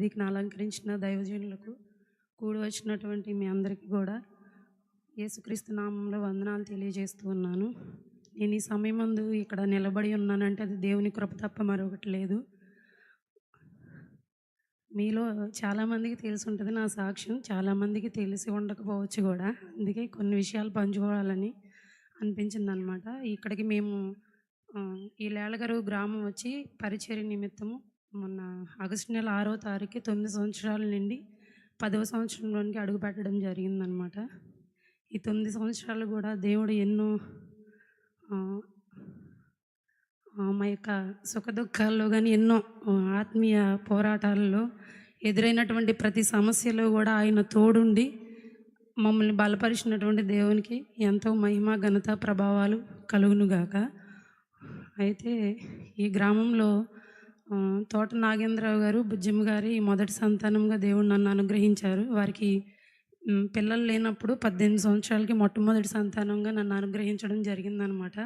వేదికను అలంకరించిన దైవజనులకు కూడి వచ్చినటువంటి మీ అందరికీ కూడా యేసుక్రీస్తు నామంలో వందనాలు తెలియజేస్తూ ఉన్నాను. నేను ఈ సమయమందు ఇక్కడ నిలబడి ఉన్నానంటే అది దేవుని కృప తప్ప మరొకటి లేదు. మీలో చాలామందికి తెలిసి ఉంటుంది నా సాక్ష్యం, చాలామందికి తెలిసి ఉండకపోవచ్చు కూడా. అందుకే కొన్ని విషయాలు పంచుకోవాలని అనిపించిందనమాట. ఇక్కడికి మేము ఈ లేలగరువు గ్రామం వచ్చి పరిచర్య నిమిత్తము మొన్న ఆగస్టు నెల 6వ తారీఖు 9 సంవత్సరాల నుండి 10వ సంవత్సరంలోనికి అడుగు పెట్టడం జరిగిందనమాట. ఈ 9 సంవత్సరాలు కూడా దేవుడు ఎన్నో మా యొక్క సుఖదుఖాల్లో కానీ ఎన్నో ఆత్మీయ పోరాటాలలో ఎదురైనటువంటి ప్రతి సమస్యలో కూడా ఆయన తోడుండి మమ్మల్ని బలపరిచినటువంటి దేవునికి ఎంతో మహిమ ఘనత ప్రభావాలు కలుగునుగాక. అయితే ఈ గ్రామంలో తోట నాగేంద్రరావు గారు, బుజ్జమ్మ గారి మొదటి సంతానంగా దేవుడు నన్ను అనుగ్రహించారు. వారికి పిల్లలు లేనప్పుడు 18 సంవత్సరాలకి మొట్టమొదటి సంతానంగా నన్ను అనుగ్రహించడం జరిగిందనమాట.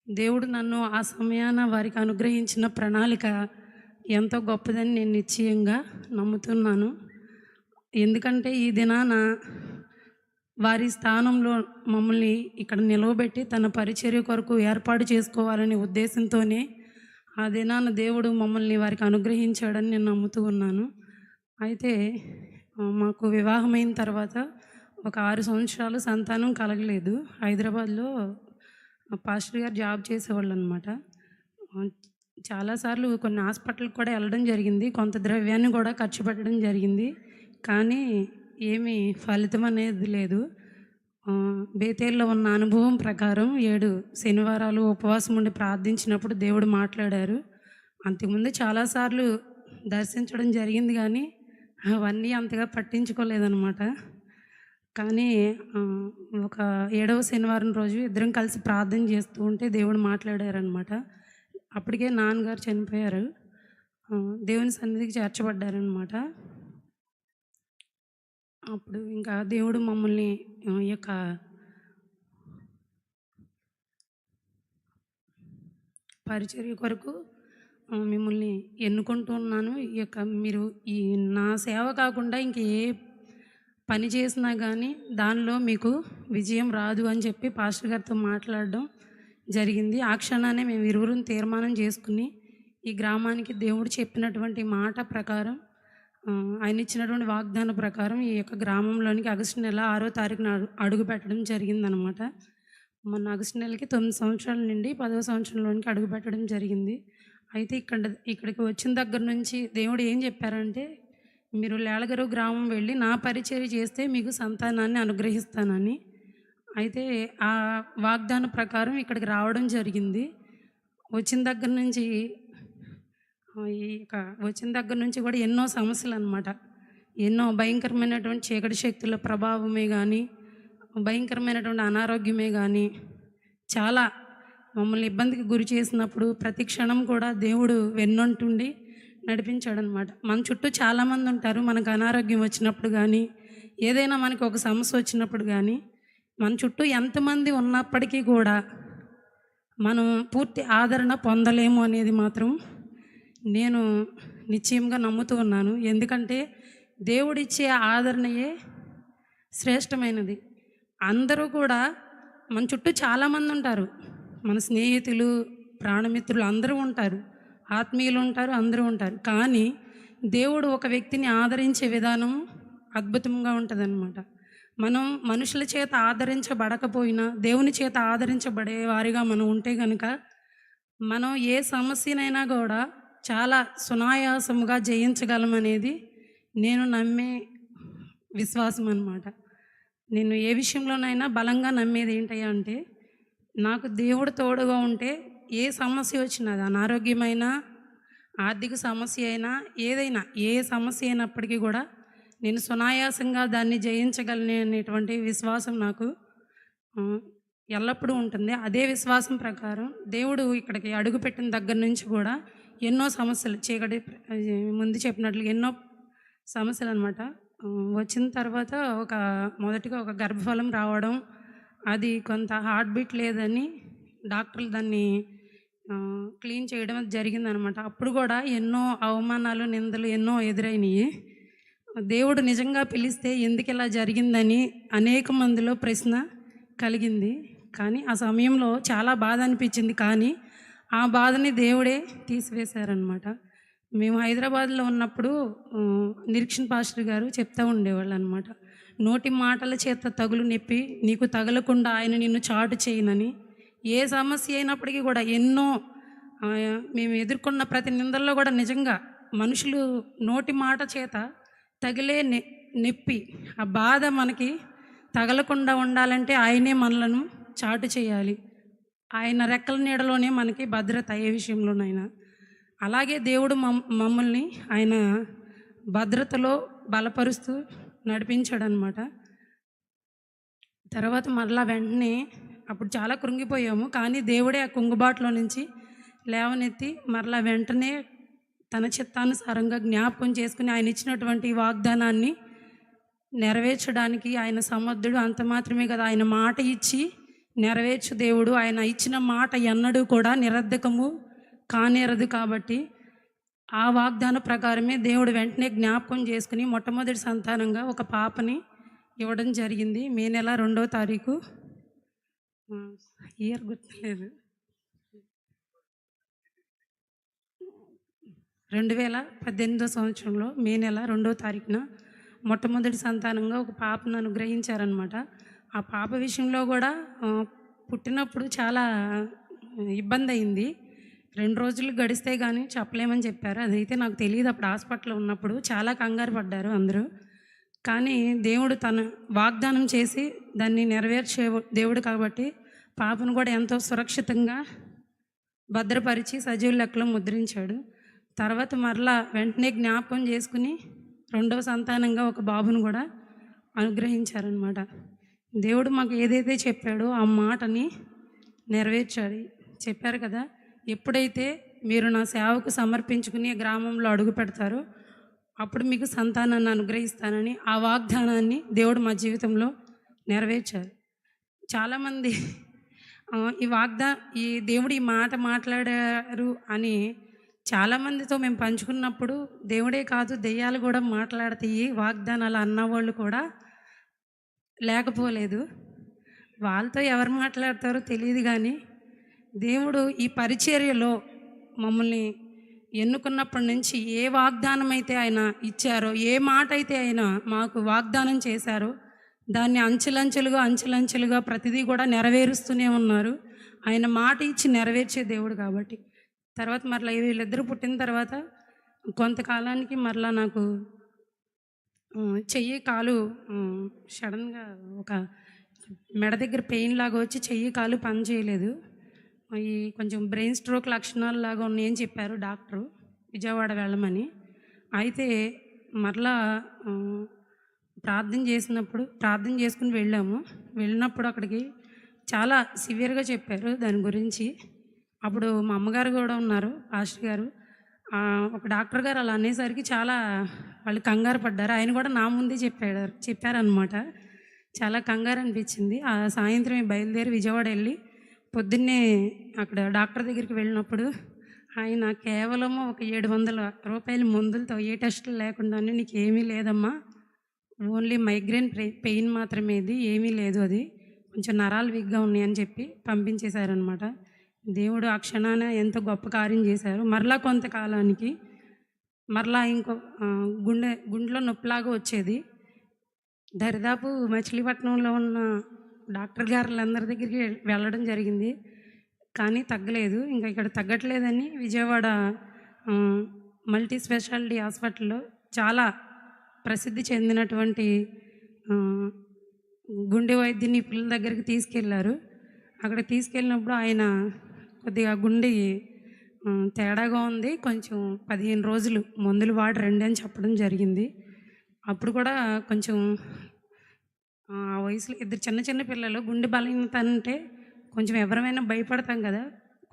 దేవుడు నన్ను ఆ సమయాన వారికి అనుగ్రహించిన ప్రణాళిక ఎంతో గొప్పదని నేను నిశ్చయంగా నమ్ముతున్నాను. ఎందుకంటే ఈ దినాన వారి స్థానంలో మమ్మల్ని ఇక్కడ నిలవబెట్టి తన పరిచర్య కొరకు ఏర్పాటు చేసుకోవాలనే ఉద్దేశంతోనే ఆ దినాన దేవుడు మమ్మల్ని వారికి అనుగ్రహించాడని నేను నమ్ముతూ ఉన్నాను. అయితే మాకు వివాహమైన తర్వాత ఒక 6 సంవత్సరాలు సంతానం కలగలేదు. హైదరాబాద్లో పాస్టర్ గారు జాబ్ చేసేవాళ్ళు అనమాట. చాలాసార్లు కొన్ని హాస్పిటల్కి కూడా వెళ్ళడం జరిగింది, కొంత ద్రవ్యాన్ని కూడా ఖర్చు పెట్టడం జరిగింది, కానీ ఏమీ ఫలితం అనేది లేదు. బేతేల్లో ఉన్న అనుభవం ప్రకారం 7 శనివారాలు ఉపవాసం ఉండి ప్రార్థించినప్పుడు దేవుడు మాట్లాడారు. అంతకుముందు చాలాసార్లు దర్శించడం జరిగింది, కానీ అవన్నీ అంతగా పట్టించుకోలేదన్నమాట. కానీ ఒక 7వ శనివారం రోజు ఇద్దరం కలిసి ప్రార్థన చేస్తూ ఉంటే దేవుడు మాట్లాడారనమాట. అప్పటికే నాన్నగారు చనిపోయారు, దేవుని సన్నిధికి చేర్చబడ్డారనమాట. అప్పుడు ఇంకా దేవుడు మమ్మల్ని ఈ యొక్క పరిచర్య కొరకు మిమ్మల్ని ఎన్నుకుంటున్నాను. ఈ యొక్క మీరు ఈ నా సేవ కాకుండా ఇంక ఏ పని చేసినా కానీ దానిలో మీకు విజయం రాదు అని చెప్పి పాస్టర్ గారితో మాట్లాడడం జరిగింది. ఆ క్షణాన్ని మేము ఇరువురం తీర్మానం చేసుకుని ఈ గ్రామానికి దేవుడు చెప్పినటువంటి మాట ప్రకారం, ఆయన ఇచ్చినటువంటి వాగ్దాన ప్రకారం ఈ యొక్క గ్రామంలోనికి ఆగస్టు నెల 6వ తారీఖున అడుగు పెట్టడం జరిగిందనమాట. మొన్న ఆగస్టు నెలకి 9 సంవత్సరాల నుండి 10వ సంవత్సరంలోనికి అడుగు పెట్టడం జరిగింది. అయితే ఇక్కడికి వచ్చిన దగ్గర నుంచి దేవుడు ఏం చెప్పారంటే, మీరు లేలగరువు గ్రామం వెళ్ళి నా పరిచర్య చేస్తే మీకు సంతానాన్ని అనుగ్రహిస్తానని. అయితే ఆ వాగ్దాన ప్రకారం ఇక్కడికి రావడం జరిగింది. వచ్చిన దగ్గర నుంచి కూడా ఎన్నో సమస్యలు అనమాట. ఎన్నో భయంకరమైనటువంటి చీకటి శక్తుల ప్రభావమే కానీ, భయంకరమైనటువంటి అనారోగ్యమే కానీ చాలా మమ్మల్ని ఇబ్బందికి గురి చేసినప్పుడు ప్రతి క్షణం కూడా దేవుడు వెన్నంటుండి నడిపించాడనమాట. మన చుట్టూ చాలామంది ఉంటారు. మనకు అనారోగ్యం వచ్చినప్పుడు కానీ, ఏదైనా మనకి ఒక సమస్య వచ్చినప్పుడు కానీ, మన చుట్టూ ఎంతమంది ఉన్నప్పటికీ కూడా మనం పూర్తి ఆదరణ పొందలేము అనేది మాత్రం నేను నిశ్చయంగా నమ్ముతూ ఉన్నాను. ఎందుకంటే దేవుడిచ్చే ఆదరణయే శ్రేష్టమైనది. అందరూ కూడా మన చుట్టూ చాలామంది ఉంటారు. మన స్నేహితులు, ప్రాణమిత్రులు అందరూ ఉంటారు, ఆత్మీయులు ఉంటారు, అందరూ ఉంటారు. కానీ దేవుడు ఒక వ్యక్తిని ఆదరించే విధానం అద్భుతంగా ఉంటుందన్నమాట. మనం మనుషుల చేత ఆదరించబడకపోయినా దేవుని చేత ఆదరించబడే వారిగా మనం ఉంటే కనుక మనం ఏ సమస్యనైనా కూడా చాలా సునాయాసముగా జయించగలమనేది నేను నమ్మే విశ్వాసం అన్నమాట. నేను ఏ విషయంలోనైనా బలంగా నమ్మేది ఏంటయ్యా అంటే, నాకు దేవుడు తోడుగా ఉంటే ఏ సమస్య వచ్చినా, అది అనారోగ్యమైనా, ఆర్థిక సమస్య అయినా, ఏదైనా ఏ సమస్య అయినప్పటికీ కూడా నేను సునాయాసంగా దాన్ని జయించగలను అనేటువంటి విశ్వాసం నాకు ఎల్లప్పుడూ ఉంటుంది. అదే విశ్వాసం ప్రకారం దేవుడు ఇక్కడికి అడుగుపెట్టిన దగ్గర నుంచి కూడా ఎన్నో సమస్యలు, చీకటి ముందు చెప్పినట్లు ఎన్నో సమస్యలు అనమాట. వచ్చిన తర్వాత మొదటిగా ఒక గర్భఫలం రావడం, అది కొంత హార్ట్ బీట్ లేదని డాక్టర్లు దాన్ని క్లీన్ చేయడం అది జరిగిందనమాట. అప్పుడు కూడా ఎన్నో అవమానాలు, నిందలు ఎన్నో ఎదురైనయి. దేవుడు నిజంగా పిలిస్తే ఎందుకిలా జరిగిందని అనేక మందిలో ప్రశ్న కలిగింది. కానీ ఆ సమయంలో చాలా బాధ అనిపించింది. కానీ ఆ బాధని దేవుడే తీసివేశారనమాట. మేము హైదరాబాద్‌లో ఉన్నప్పుడు నిరీక్షణ పాస్టర్ గారు చెప్తా ఉండేవాళ్ళనమాట. నోటి మాటల చేత తగులు నొప్పి నీకు తగలకుండా ఆయన నిన్ను చాటు చేయనని. ఏ సమస్య అయినప్పటికీ కూడా ఎన్నో మేము ఎదుర్కొన్న ప్రతి నిందల్లో కూడా నిజంగా మనుషులు నోటి మాట చేత తగిలే నొప్పి, ఆ బాధ మనకి తగలకుండా ఉండాలంటే ఆయనే మనలను చాటు చేయాలి. ఆయన రెక్కల నీడలోనే మనకి భద్రత ఏ విషయంలోనైనా. అలాగే దేవుడు మమ్మల్ని ఆయన భద్రతలో బలపరుస్తూ నడిపించాడనమాట. తర్వాత మరలా వెంటనే అప్పుడు చాలా కృంగిపోయాము. కానీ దేవుడే ఆ కుంగుబాటులో నుంచి లేవనెత్తి మరలా వెంటనే తన చిత్తానుసారంగా జ్ఞాపకం చేసుకుని ఆయన ఇచ్చినటువంటి వాగ్దానాన్ని నెరవేర్చడానికి ఆయన సమర్థుడు. అంత మాత్రమే కదా, ఆయన మాట ఇచ్చి నెరవేర్చు దేవుడు. ఆయన ఇచ్చిన మాట ఎన్నడూ కూడా నిరర్ధకము కానేరదు. కాబట్టి ఆ వాగ్దాన ప్రకారమే దేవుడు వెంటనే జ్ఞాపకం చేసుకుని మొట్టమొదటి సంతానంగా ఒక పాపని ఇవ్వడం జరిగింది. మే నెల 2వ తారీఖు, ఇయర్ గుర్తులేదు, 2018 సంవత్సరంలో మే నెల 2వ తారీఖున మొట్టమొదటి సంతానంగా ఒక పాపను అనుగ్రహించారనమాట. ఆ పాప విషయంలో కూడా పుట్టినప్పుడు చాలా ఇబ్బంది అయింది. 2 రోజులు గడిస్తే కానీ చెప్పలేమని చెప్పారు. అదైతే నాకు తెలియదు. అప్పుడు హాస్పిటల్లో ఉన్నప్పుడు చాలా కంగారు పడ్డారు అందరూ. కానీ దేవుడు తన వాగ్దానం చేసి దాన్ని నెరవేర్చే దేవుడు కాబట్టి పాపను కూడా ఎంతో సురక్షితంగా భద్రపరిచి సజీవ లెక్కలో ముద్రించాడు. తర్వాత మరలా వెంటనే జ్ఞాపకం చేసుకుని 2వ సంతానంగా ఒక బాబును కూడా అనుగ్రహించారనమాట. దేవుడు మాకు ఏదైతే చెప్పాడో ఆ మాటని నెరవేర్చాడు. చెప్పారు కదా, ఎప్పుడైతే మీరు నా సేవకు సమర్పించుకుని గ్రామంలో అడుగు పెడతారో అప్పుడు మీకు సంతానాన్ని అనుగ్రహిస్తానని ఆ వాగ్దానాన్ని దేవుడు మా జీవితంలో నెరవేర్చారు. చాలామంది ఈ దేవుడు ఈ మాట మాట్లాడారు అని చాలామందితో మేము పంచుకున్నప్పుడు దేవుడే కాదు దెయ్యాలు కూడా మాట్లాడతాయి వాగ్దానాలు అన్నవాళ్ళు కూడా లేకపోలేదు. వాళ్ళతో ఎవరు మాట్లాడతారో తెలియదు. కానీ దేవుడు ఈ పరిచర్యలో మమ్మల్ని ఎన్నుకున్నప్పటి నుంచి ఏ వాగ్దానం అయితే ఆయన ఇచ్చారో, ఏ మాట అయితే ఆయన మాకు వాగ్దానం చేశారో దాన్ని అంచెలంచెలుగా ప్రతిదీ కూడా నెరవేరుస్తూనే ఉన్నారు. ఆయన మాట ఇచ్చి నెరవేర్చే దేవుడు కాబట్టి. తర్వాత మరలా వీళ్ళిద్దరూ పుట్టిన తర్వాత కొంతకాలానికి మరలా నాకు చెయ్యి కాలు సడన్గా ఒక మెడ దగ్గర పెయిన్ లాగా వచ్చి చెయ్యి కాలు పని చేయలేదు. ఈ కొంచెం బ్రెయిన్ స్ట్రోక్ లక్షణాలు లాగా ఉన్నాయని చెప్పారు డాక్టరు, విజయవాడ వెళ్ళమని. అయితే మరలా ప్రార్థన చేసుకుని వెళ్ళినప్పుడు అక్కడికి చాలా సివియర్గా చెప్పారు దాని గురించి. అప్పుడు మా అమ్మగారు కూడా ఉన్నారు, పాస్టర్ గారు. ఒక డాక్టర్ గారు అలా అనేసరికి చాలా వాళ్ళు కంగారు పడ్డారు. ఆయన కూడా నా ముందే చెప్పారనమాట. చాలా కంగారు అనిపించింది. ఆ సాయంత్రమే బయలుదేరి విజయవాడ వెళ్ళి పొద్దున్నే అక్కడ డాక్టర్ దగ్గరికి వెళ్ళినప్పుడు ఆయన కేవలము ఒక 700 రూపాయల మందులతో ఏ టెస్టులు లేకుండానే నీకు ఏమీ లేదమ్మా, ఓన్లీ మైగ్రేన్ పెయిన్ మాత్రమే, ఇది ఏమీ లేదు, అది కొంచెం నరాలు వీక్గా ఉన్నాయని చెప్పి పంపించేశారనమాట. దేవుడు ఆ క్షణాన ఎంతో గొప్ప కార్యం చేశారు. మరలా కొంతకాలానికి మరలా ఇంకో గుండెలో నొప్పిలాగా వచ్చేది. దరిదాపు మచిలీపట్నంలో ఉన్న డాక్టర్ గారులందరి దగ్గరికి వెళ్ళడం జరిగింది. కానీ తగ్గలేదు. ఇంకా ఇక్కడ తగ్గట్లేదని విజయవాడ మల్టీ స్పెషాలిటీ హాస్పిటల్లో చాలా ప్రసిద్ధి చెందినటువంటి గుండె వైద్య నిపుణుల దగ్గరికి తీసుకెళ్లారు. అక్కడ తీసుకెళ్ళినప్పుడు ఆయన కొద్దిగా గుండె తేడాగా ఉంది, కొంచెం 15 రోజులు మందులు వాడి రండి అని చెప్పడం జరిగింది. అప్పుడు కూడా కొంచెం ఆ వయసులో ఇద్దరు చిన్న పిల్లలు, గుండె బలహీనత అంటే కొంచెం ఎవరైనా భయపడతాం కదా,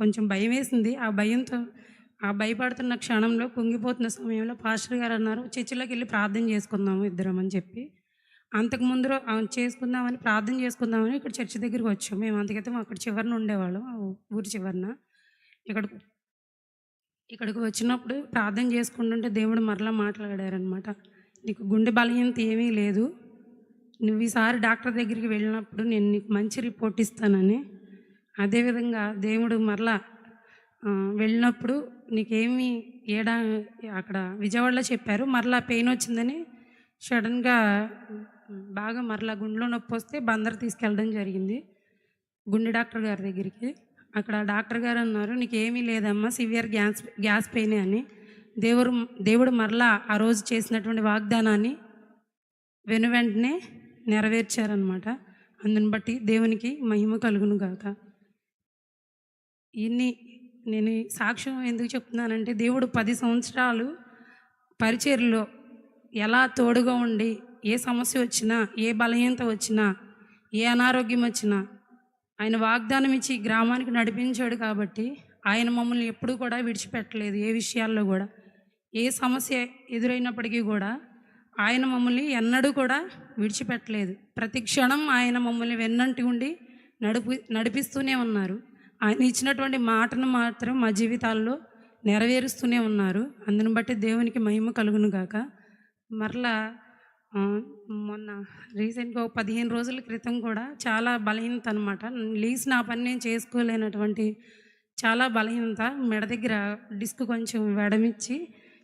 కొంచెం భయం వేసింది. ఆ భయపడుతున్న క్షణంలో కుంగిపోతున్న సమయంలో పాస్టర్ గారు అన్నారు, చర్చిలోకి వెళ్ళి ప్రార్థన చేసుకుందాము ఇద్దరం అని చెప్పి. అంతకుముందు చేసుకుందామని ప్రార్థన చేసుకుందామని ఇక్కడ చర్చి దగ్గరికి వచ్చాము. మేము అంతకైతే అక్కడ చివరిన ఉండేవాళ్ళం, ఊరి చివరిన. ఇక్కడికి ఇక్కడికి వచ్చినప్పుడు ప్రార్థన చేసుకుంటుంటే దేవుడు మరలా మాట్లాడారనమాట. నీకు గుండె బలహీనత ఏమీ లేదు, నువ్వు ఈసారి డాక్టర్ దగ్గరికి వెళ్ళినప్పుడు నేను నీకు మంచి రిపోర్ట్ ఇస్తానని. అదేవిధంగా దేవుడు మరలా వెళ్ళినప్పుడు నీకేమీ ఏడా అక్కడ విజయవాడలో చెప్పారు, మరలా పెయిన్ వచ్చిందని సడన్గా బాగా మరలా గుండెలో నొప్పి వస్తే బందర్ తీసుకెళ్ళడం జరిగింది గుండె డాక్టర్ గారి దగ్గరికి. అక్కడ డాక్టర్ గారు అన్నారు, నీకు ఏమీ లేదమ్మా, సివియర్ గ్యాస్ పెయినే అని. దేవుడు మరలా ఆ రోజు చేసినటువంటి వాగ్దానాన్ని వెనువెంటనే నెరవేర్చారనమాట. అందుని బట్టి దేవునికి మహిమ కలుగును గాక. ఇన్ని నేను సాక్ష్యం ఎందుకు చెప్తున్నానంటే, దేవుడు 10 సంవత్సరాలు పరిచర్యలో ఎలా తోడుగా ఉండి, ఏ సమస్య వచ్చినా, ఏ బలహీనత వచ్చినా, ఏ అనారోగ్యం వచ్చినా ఆయన వాగ్దానం ఇచ్చి గ్రామానికి నడిపించాడు. కాబట్టి ఆయన మమ్మల్ని ఎప్పుడూ కూడా విడిచిపెట్టలేదు. ఏ విషయాల్లో కూడా, ఏ సమస్య ఎదురైనప్పటికీ కూడా ఆయన మమ్మల్ని ఎన్నడూ కూడా విడిచిపెట్టలేదు. ప్రతి క్షణం ఆయన మమ్మల్ని వెన్నంటి ఉండి నడిపిస్తూనే ఉన్నారు. ఆయన ఇచ్చినటువంటి మాటను మాత్రం మా జీవితాల్లో నెరవేరుస్తూనే ఉన్నారు. అందుని బట్టి దేవునికి మహిమ కలుగును గాక. మరలా మొన్న రీసెంట్గా 15 రోజుల క్రితం కూడా చాలా బలహీనత అనమాట. లేచి నా పని నేను చేసుకోలేనటువంటి చాలా బలహీనత. మెడ దగ్గర డిస్క్ కొంచెం వెడమిచ్చి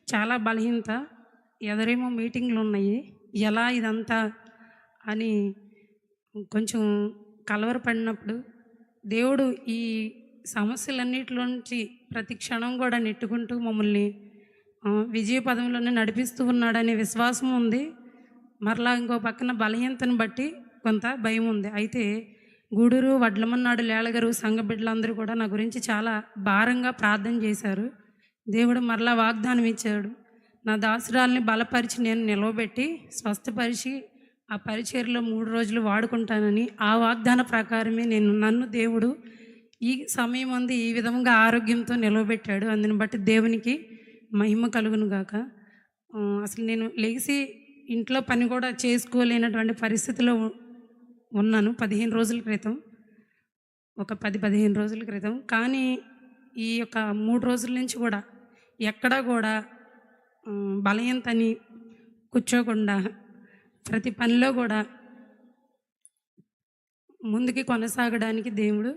చాలా బలహీనత. ఎదరేమో మీటింగ్లు ఉన్నాయి, ఎలా ఇదంతా అని కొంచెం కలవరపడినప్పుడు దేవుడు ఈ సమస్యలన్నిటిలోంచి ప్రతి క్షణం కూడా నెట్టుకుంటూ మమ్మల్ని విజయ పదంలోనే నడిపిస్తూ ఉన్నాడనే విశ్వాసం ఉంది. మరలా ఇంకో పక్కన బలహీనతను బట్టి కొంత భయం ఉంది. అయితే గూడూరు, వడ్లమన్నాడు, లేలగారు సంఘ బిడ్డలందరూ కూడా నా గురించి చాలా భారంగా ప్రార్థన చేశారు. దేవుడు మరలా వాగ్దానం ఇచ్చాడు, నా దాసురాల్ని బలపరిచి నేను నిలవబెట్టి స్వస్థపరిచి ఆ పరిచర్యలో 3 రోజులు వాడుకుంటానని. ఆ వాగ్దాన ప్రకారమే నన్ను దేవుడు ఈ సమయం అంది ఈ విధంగా ఆరోగ్యంతో నిలవబెట్టాడు. అందుని బట్టి దేవునికి మహిమ కలుగును గాక. అసలు నేను లేచి ఇంట్లో పని కూడా చేసుకోలేనటువంటి పరిస్థితిలో ఉన్నాను 15 రోజుల క్రితం, ఒక 10-15 రోజుల క్రితం. కానీ ఈ యొక్క 3 రోజుల నుంచి కూడా ఎక్కడా కూడా బలహీనతని కూర్చోకుండా ప్రతి పనిలో కూడా ముందుకి కొనసాగడానికి దేవుడు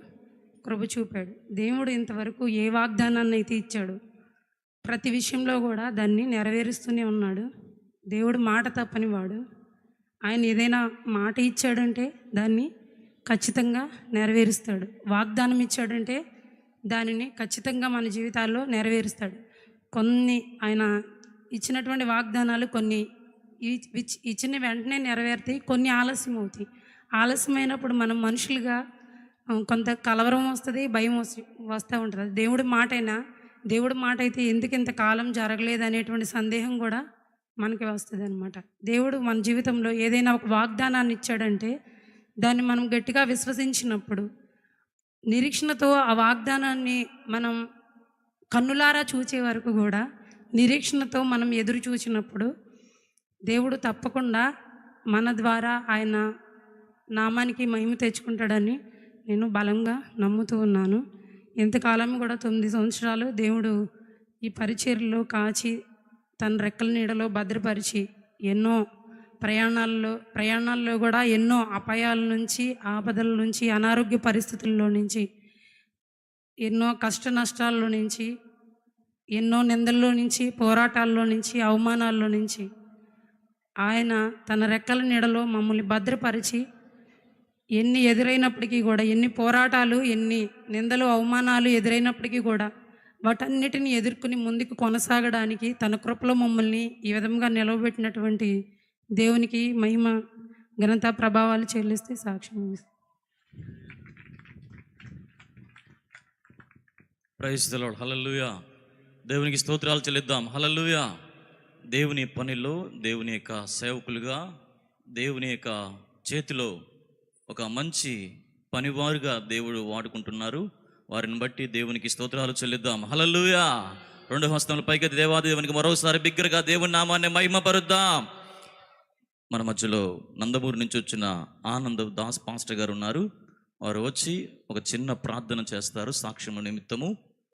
కృప చూపాడు. దేవుడు ఇంతవరకు ఏ వాగ్దానాన్ని అయితే ఇచ్చాడు ప్రతి విషయంలో కూడా దాన్ని నెరవేరుస్తూనే ఉన్నాడు. దేవుడు మాట తప్పని వాడు. ఆయన ఏదైనా మాట ఇచ్చాడంటే దాన్ని ఖచ్చితంగా నెరవేరుస్తాడు. వాగ్దానం ఇచ్చాడంటే దానిని ఖచ్చితంగా మన జీవితాల్లో నెరవేరుస్తాడు. కొన్ని ఆయన ఇచ్చినటువంటి వాగ్దానాలు కొన్ని ఇచ్చిన వెంటనే నెరవేరుతాయి, కొన్ని ఆలస్యం అవుతాయి. ఆలస్యమైనప్పుడు మనం మనుషులుగా కొంత కలవరం వస్తుంది, భయం వస్తూ ఉంటుంది. దేవుడి మాట అయితే ఎందుకు ఇంత కాలం జరగలేదు అనేటువంటి సందేహం కూడా మనకి వస్తుంది అనమాట. దేవుడు మన జీవితంలో ఏదైనా ఒక వాగ్దానాన్ని ఇచ్చాడంటే దాన్ని మనం గట్టిగా విశ్వసించినప్పుడు, నిరీక్షణతో ఆ వాగ్దానాన్ని మనం కన్నులారా చూసే వరకు కూడా నిరీక్షణతో మనం ఎదురు చూసినప్పుడు దేవుడు తప్పకుండా మన ద్వారా ఆయన నామానికి మహిమ తెచ్చుకుంటాడని నేను బలంగా నమ్ముతూ ఉన్నాను. ఎంతకాలం కూడా 9 సంవత్సరాలు దేవుడు ఈ పరిచర్యలో కాచి తన రెక్కల నీడలో భద్రపరిచి ఎన్నో ప్రయాణాల్లో కూడా ఎన్నో అపాయాల నుంచి, ఆపదల నుంచి, అనారోగ్య పరిస్థితుల్లో నుంచి, ఎన్నో కష్ట నష్టాల్లో నుంచి, ఎన్నో నిందల్లో నుంచి, పోరాటాల్లో నుంచి, అవమానాల్లో నుంచి ఆయన తన రెక్కల నీడలో మమ్మల్ని భద్రపరిచి ఎన్ని ఎదురైనప్పటికీ కూడా, ఎన్ని పోరాటాలు, ఎన్ని నిందలు, అవమానాలు ఎదురైనప్పటికీ కూడా వాటన్నిటిని ఎదుర్కొని ముందుకు కొనసాగడానికి తన కృపలో మమ్మల్ని ఈ విధంగా నిలవబెట్టినటువంటి దేవునికి మహిమ, ఘనత, ప్రభావాలు చెల్లిస్తే సాక్ష్యం. Praise the lord. హల్లెలూయా. దేవునికి స్తోత్రాలు చెల్లిద్దాం. హల్లెలూయా. దేవుని పనిలో, దేవుని యొక్క సేవకులుగా, దేవుని యొక్క చేతిలో ఒక మంచి పనివారుగా దేవుడు వాడుకుంటున్నారు. వారిని బట్టి దేవునికి స్తోత్రాలు చెల్లిద్దాం. హల్లెలూయా. 2 హస్తముల పైకి దేవాది దేవునికి మరోసారి బిగ్గరగా దేవుని నామాన్ని మహిమపరుద్దాం. మన మధ్యలో నందమూరు నుంచి వచ్చిన ఆనంద్ దాస్ పాస్టర్ గారు ఉన్నారు. వారు వచ్చి ఒక చిన్న ప్రార్థన చేస్తారు సాక్ష్యము నిమిత్తము.